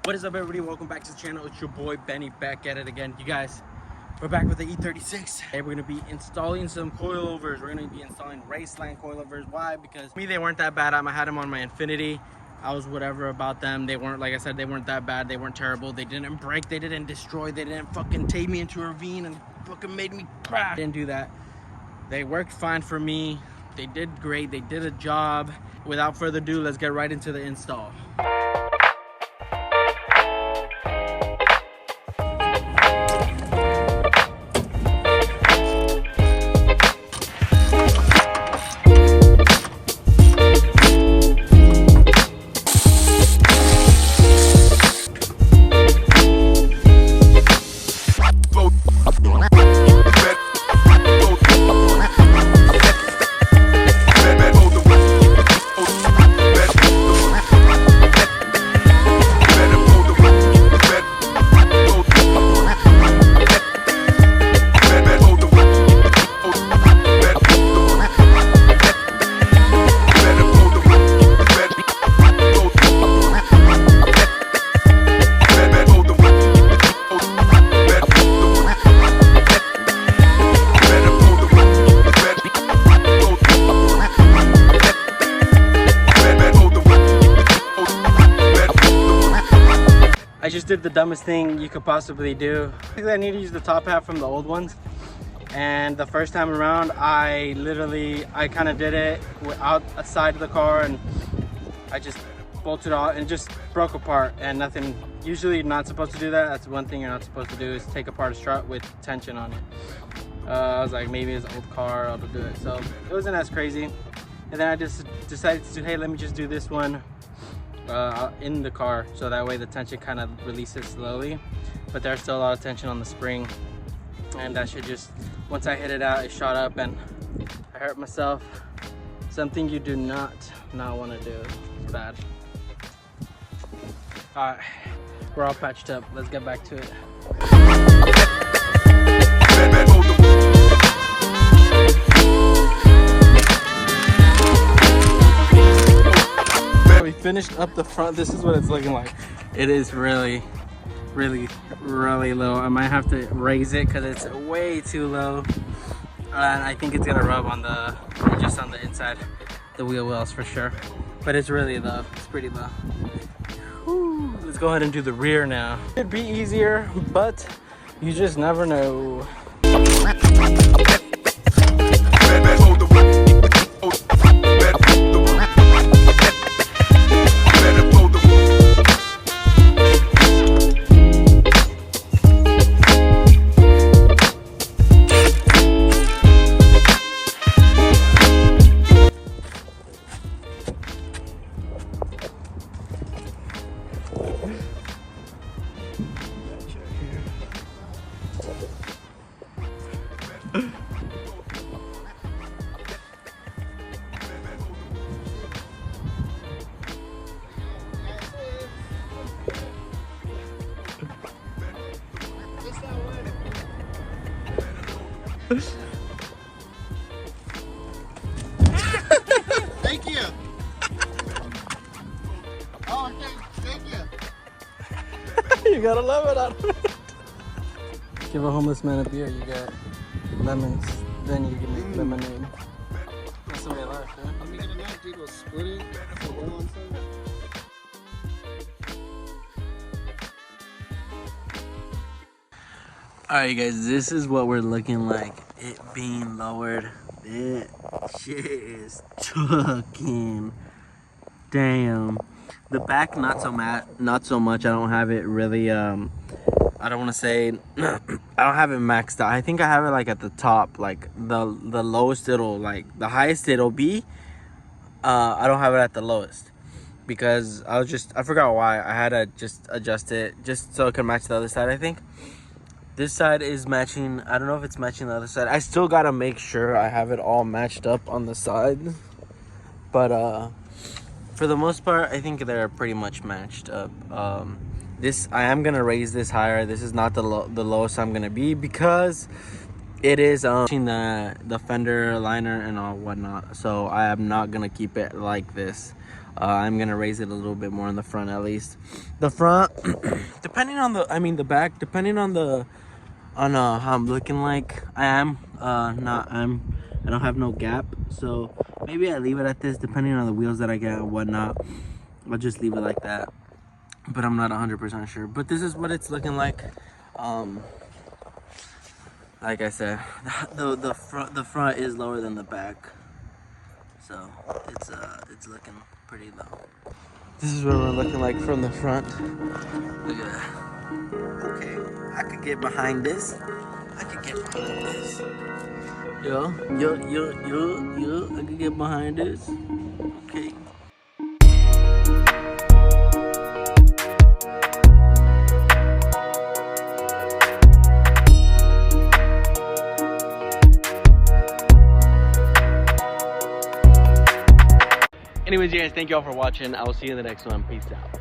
What is up, everybody? Welcome back to the channel. It's your boy Benny back at it again. You guys, we're back with the E36. Hey, we're gonna be installing some coilovers. We're gonna be installing Raceland coilovers. Why? Because me, they weren't that bad. I had them on my Infinity. I was whatever about them. They weren't, like I said, they weren't that bad. They weren't terrible. They didn't break. They didn't destroy. They didn't fucking take me into a ravine and fucking made me crash. Didn't do that. They worked fine for me. They did great. They did a job. Without further ado, let's get right into the install. I just did the dumbest thing you could possibly do. I think I need to use the top half from the old ones. And the first time around, I kind of did it outside of the car, and I just bolted off and just broke apart and nothing. Usually you're not supposed to do that. That's one thing you're not supposed to do, is take apart a strut with tension on it. I was like, maybe it's an old car, I'll do it. So it wasn't as crazy. And then I just decided to, hey, let me just do this one in the car, so that way the tension kind of releases slowly, but there's still a lot of tension on the spring, and that should just, once I hit it out, it shot up and I hurt myself. Something you do not want to do. It's bad. All right, we're all patched up. Let's get back to it. We finished up the front. This is what it's looking like. It is really low. I might have to raise it because it's way too low, and I think it's gonna rub on just on the inside, the wheel wells for sure, but it's really low. It's pretty low. Whew. Let's go ahead and do the rear now. It'd be easier, but you just never know. Thank you. Oh, okay. Thank you. You gotta love it out of it. Give a homeless man a beer, you got lemons, then you can make lemonade. That's the way of life, huh? I mean, tonight, dude, was split it. So we're on Sunday. Alright guys, this is what we're looking like. It being lowered. It shit is chucking. Damn. The back not so much. I don't have it really I don't want to say I don't have it maxed out. I think I have it like at the top, like the lowest it'll, like the highest it'll be. I don't have it at the lowest because I forgot why. I had to just adjust it just so it can match the other side. I think this side is matching. I don't know if it's matching the other side. I still gotta make sure I have it all matched up on the side, but for the most part, I think they're pretty much matched up. I am gonna raise this higher. This is not the lowest I'm gonna be because it is the fender liner and all whatnot. So I am not gonna keep it like this. I'm gonna raise it a little bit more in the front at least. The front, depending on the back, depending on how I'm looking like. I don't have no gap, so maybe I leave it at this depending on the wheels that I get and whatnot. I'll just leave it like that, but I'm not 100% sure. But this is what it's looking like. Like I said, the front is lower than the back, so it's looking pretty low. This is what we're looking like from the front. Look at that. Okay, I could get behind this. I could get behind this. Yo, I could get behind this. Okay. Anyways, guys, thank you all for watching. I will see you in the next one. Peace out.